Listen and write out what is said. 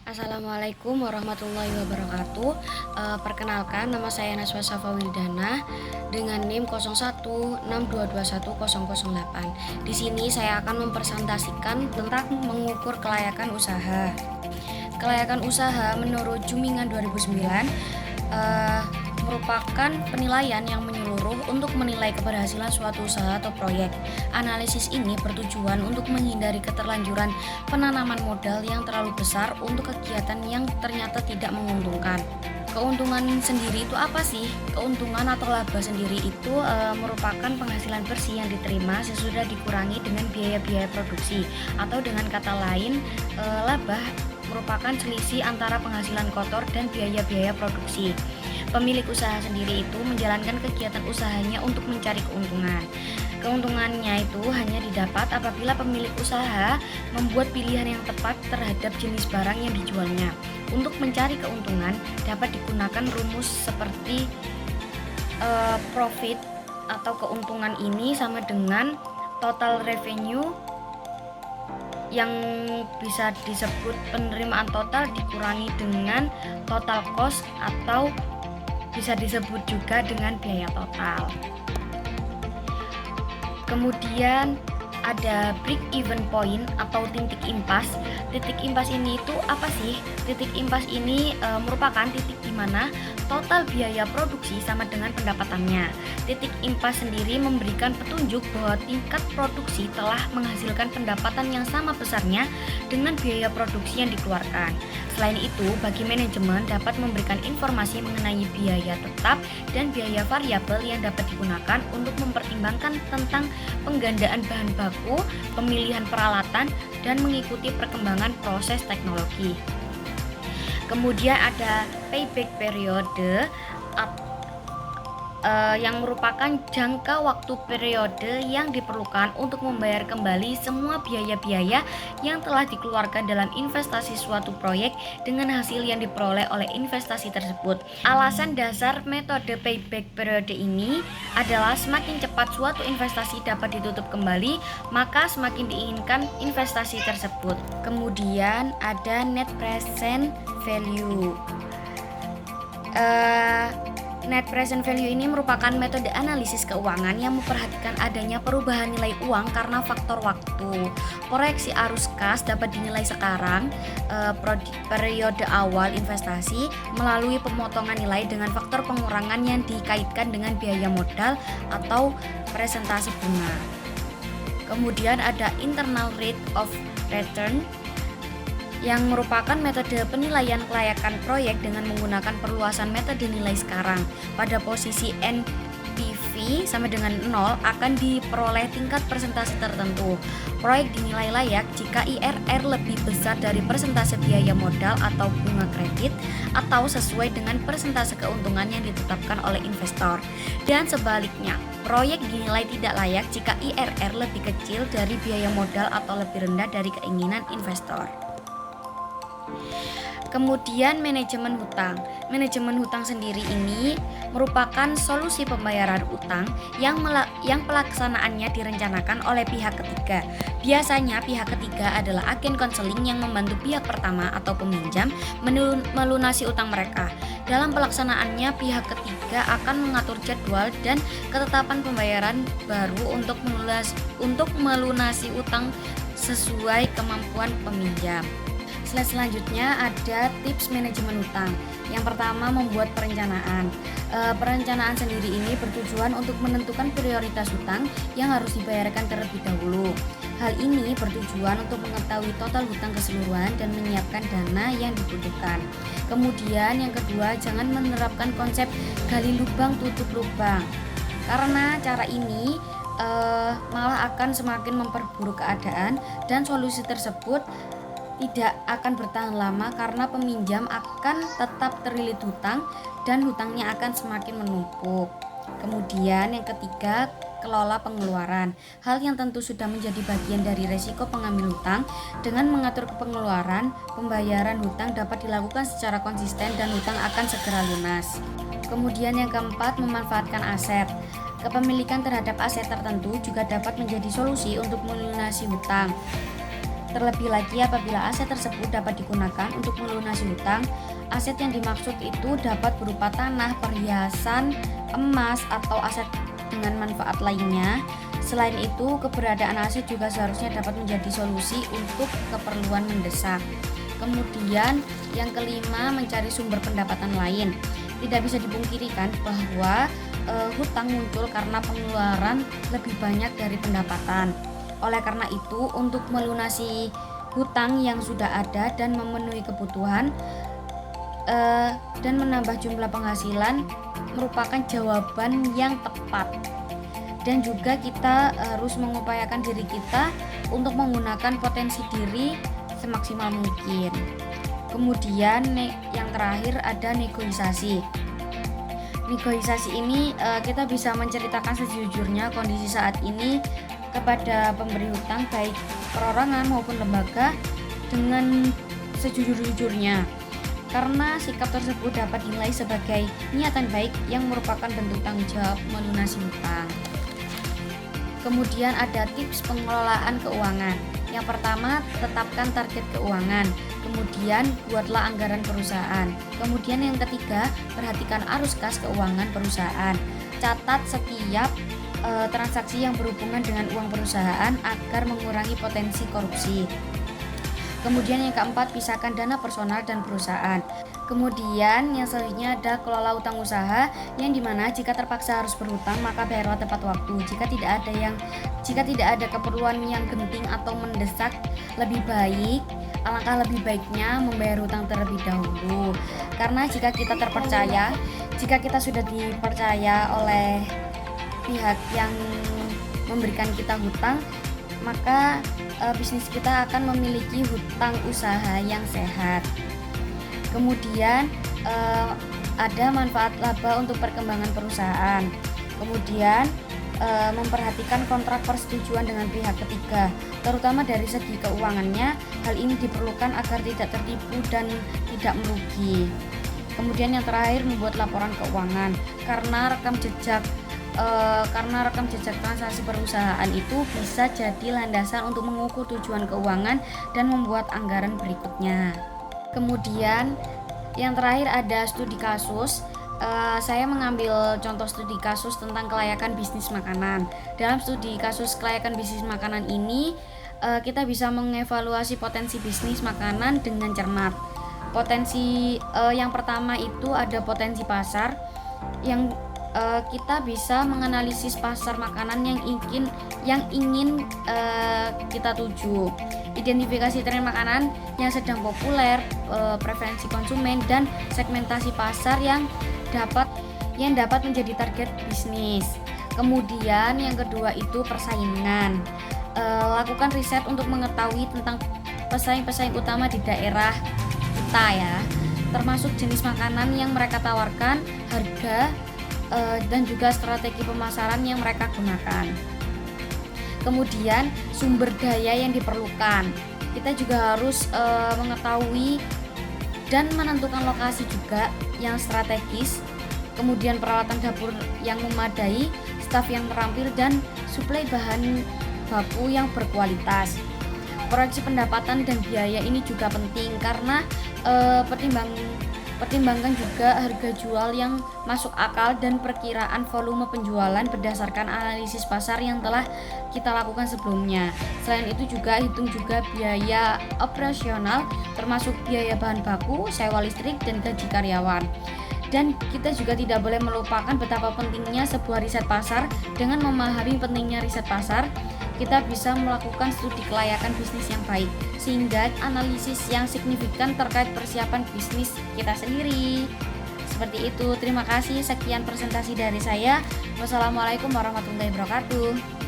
Assalamualaikum warahmatullahi wabarakatuh. Perkenalkan, nama saya Naswa Safa Wildana dengan NIM 0162211008. Di sini saya akan mempresentasikan tentang mengukur kelayakan usaha. Kelayakan usaha menurut Jumingan 2009 merupakan penilaian yang menyeluruh untuk menilai keberhasilan suatu usaha atau proyek. Analisis ini bertujuan untuk menghindari keterlanjuran penanaman modal yang terlalu besar untuk kegiatan yang ternyata tidak menguntungkan. Keuntungan sendiri itu apa sih? Keuntungan atau laba sendiri itu merupakan penghasilan bersih yang diterima sesudah dikurangi dengan biaya-biaya produksi, atau dengan kata lain, laba merupakan selisih antara penghasilan kotor dan biaya-biaya produksi. Pemilik usaha sendiri itu menjalankan kegiatan usahanya untuk mencari keuntungan. Keuntungannya itu hanya didapat apabila pemilik usaha membuat pilihan yang tepat terhadap jenis barang yang dijualnya. Untuk mencari keuntungan dapat digunakan rumus seperti profit atau keuntungan ini sama dengan total revenue yang bisa disebut penerimaan total dikurangi dengan total cost, atau bisa disebut juga dengan biaya total. Kemudian ada break even point atau titik impas. Titik impas ini itu apa sih? Titik impas ini merupakan titik di mana total biaya produksi sama dengan pendapatannya. Titik impas sendiri memberikan petunjuk bahwa tingkat produksi telah menghasilkan pendapatan yang sama besarnya dengan biaya produksi yang dikeluarkan. Selain itu, bagi manajemen dapat memberikan informasi mengenai biaya tetap dan biaya variabel yang dapat digunakan untuk mempertimbangkan tentang penggandaan bahan baku, pemilihan peralatan, dan mengikuti perkembangan proses teknologi. Kemudian ada payback period yang merupakan jangka waktu periode yang diperlukan untuk membayar kembali semua biaya-biaya yang telah dikeluarkan dalam investasi suatu proyek dengan hasil yang diperoleh oleh investasi tersebut. Alasan dasar metode payback period ini adalah semakin cepat suatu investasi dapat ditutup kembali, maka semakin diinginkan investasi tersebut. Kemudian ada net present value. Net present value ini merupakan metode analisis keuangan yang memperhatikan adanya perubahan nilai uang karena faktor waktu. Proyeksi arus kas dapat dinilai sekarang, periode awal investasi, melalui pemotongan nilai dengan faktor pengurangan yang dikaitkan dengan biaya modal atau presentasi bunga. Kemudian ada internal rate of return yang merupakan metode penilaian kelayakan proyek dengan menggunakan perluasan metode nilai sekarang. Pada posisi NPV sama dengan 0 akan diperoleh tingkat persentase tertentu. Proyek dinilai layak jika IRR lebih besar dari persentase biaya modal atau bunga kredit, atau sesuai dengan persentase keuntungan yang ditetapkan oleh investor. Dan sebaliknya, proyek dinilai tidak layak jika IRR lebih kecil dari biaya modal atau lebih rendah dari keinginan investor. Kemudian manajemen hutang. Manajemen hutang sendiri ini merupakan solusi pembayaran utang yang pelaksanaannya direncanakan oleh pihak ketiga. Biasanya pihak ketiga adalah agen konseling yang membantu pihak pertama atau peminjam melunasi utang mereka. Dalam pelaksanaannya, pihak ketiga akan mengatur jadwal dan ketetapan pembayaran baru untuk melunasi utang sesuai kemampuan peminjam. Slide selanjutnya ada tips manajemen hutang. Yang pertama, membuat perencanaan. Perencanaan sendiri ini bertujuan untuk menentukan prioritas hutang yang harus dibayarkan terlebih dahulu. Hal ini bertujuan untuk mengetahui total hutang keseluruhan dan menyiapkan dana yang dibutuhkan. Kemudian yang kedua, jangan menerapkan konsep gali lubang tutup lubang, karena cara ini malah akan semakin memperburuk keadaan dan solusi tersebut tidak akan bertahan lama karena peminjam akan tetap terlilit hutang dan hutangnya akan semakin menumpuk. Kemudian yang ketiga, kelola pengeluaran. Hal yang tentu sudah menjadi bagian dari resiko pengambil hutang. Dengan mengatur pengeluaran, pembayaran hutang dapat dilakukan secara konsisten dan hutang akan segera lunas. Kemudian yang keempat, memanfaatkan aset. Kepemilikan terhadap aset tertentu juga dapat menjadi solusi untuk melunasi hutang. Terlebih lagi apabila aset tersebut dapat digunakan untuk melunasi hutang, aset yang dimaksud itu dapat berupa tanah, perhiasan, emas, atau aset dengan manfaat lainnya. Selain itu, keberadaan aset juga seharusnya dapat menjadi solusi untuk keperluan mendesak. Kemudian yang kelima, mencari sumber pendapatan lain. Tidak bisa dipungkirikan bahwa hutang muncul karena pengeluaran lebih banyak dari pendapatan. Oleh karena itu, untuk melunasi hutang yang sudah ada dan memenuhi kebutuhan dan menambah jumlah penghasilan merupakan jawaban yang tepat. Dan juga kita harus mengupayakan diri kita untuk menggunakan potensi diri semaksimal mungkin. Kemudian yang terakhir ada negosiasi. Negosiasi ini kita bisa menceritakan sejujurnya kondisi saat ini kepada pemberi hutang, baik perorangan maupun lembaga, dengan sejujur-jujurnya, karena sikap tersebut dapat dinilai sebagai niatan baik yang merupakan bentuk tanggung jawab melunasi hutang. Kemudian ada tips pengelolaan keuangan. Yang pertama, tetapkan target keuangan. Kemudian buatlah anggaran perusahaan. Kemudian yang ketiga, perhatikan arus kas keuangan perusahaan. Catat setiap transaksi yang berhubungan dengan uang perusahaan agar mengurangi potensi korupsi. Kemudian yang keempat, pisahkan dana personal dan perusahaan. Kemudian yang selanjutnya ada kelola utang usaha, yang dimana jika terpaksa harus berhutang maka bayarlah tepat waktu. Jika tidak ada keperluan yang genting atau mendesak, alangkah lebih baiknya membayar hutang terlebih dahulu. Karena jika kita sudah dipercaya oleh pihak yang memberikan kita hutang, maka bisnis kita akan memiliki hutang usaha yang sehat. Kemudian ada manfaat laba untuk perkembangan perusahaan. Kemudian memperhatikan kontrak persetujuan dengan pihak ketiga, terutama dari segi keuangannya. Hal ini diperlukan agar tidak tertipu dan tidak merugi. Kemudian yang terakhir, membuat laporan keuangan, karena rekam jejak transaksi perusahaan itu bisa jadi landasan untuk mengukur tujuan keuangan dan membuat anggaran berikutnya. Kemudian yang terakhir ada studi kasus. Saya mengambil contoh studi kasus tentang kelayakan bisnis makanan. Dalam studi kasus kelayakan bisnis makanan ini, kita bisa mengevaluasi potensi bisnis makanan dengan cermat. Potensi yang pertama itu ada potensi pasar, yang kita bisa menganalisis pasar makanan yang ingin kita tuju, identifikasi tren makanan yang sedang populer, preferensi konsumen, dan segmentasi pasar yang dapat menjadi target bisnis. Kemudian yang kedua itu persaingan. Lakukan riset untuk mengetahui tentang pesaing-pesaing utama di daerah kita ya, termasuk jenis makanan yang mereka tawarkan, harga, dan juga strategi pemasaran yang mereka gunakan. Kemudian sumber daya yang diperlukan, kita juga harus mengetahui dan menentukan lokasi juga yang strategis, kemudian peralatan dapur yang memadai, staf yang terampil, dan suplai bahan baku yang berkualitas. Proyeksi pendapatan dan biaya ini juga penting, karena pertimbangkan juga harga jual yang masuk akal dan perkiraan volume penjualan berdasarkan analisis pasar yang telah kita lakukan sebelumnya. Selain itu juga hitung juga biaya operasional, termasuk biaya bahan baku, sewa listrik, dan gaji karyawan. Dan kita juga tidak boleh melupakan betapa pentingnya sebuah riset pasar. Dengan memahami pentingnya riset pasar, kita bisa melakukan studi kelayakan bisnis yang baik, sehingga analisis yang signifikan terkait persiapan bisnis kita sendiri. Seperti itu. Terima kasih. Sekian presentasi dari saya. Wassalamualaikum warahmatullahi wabarakatuh.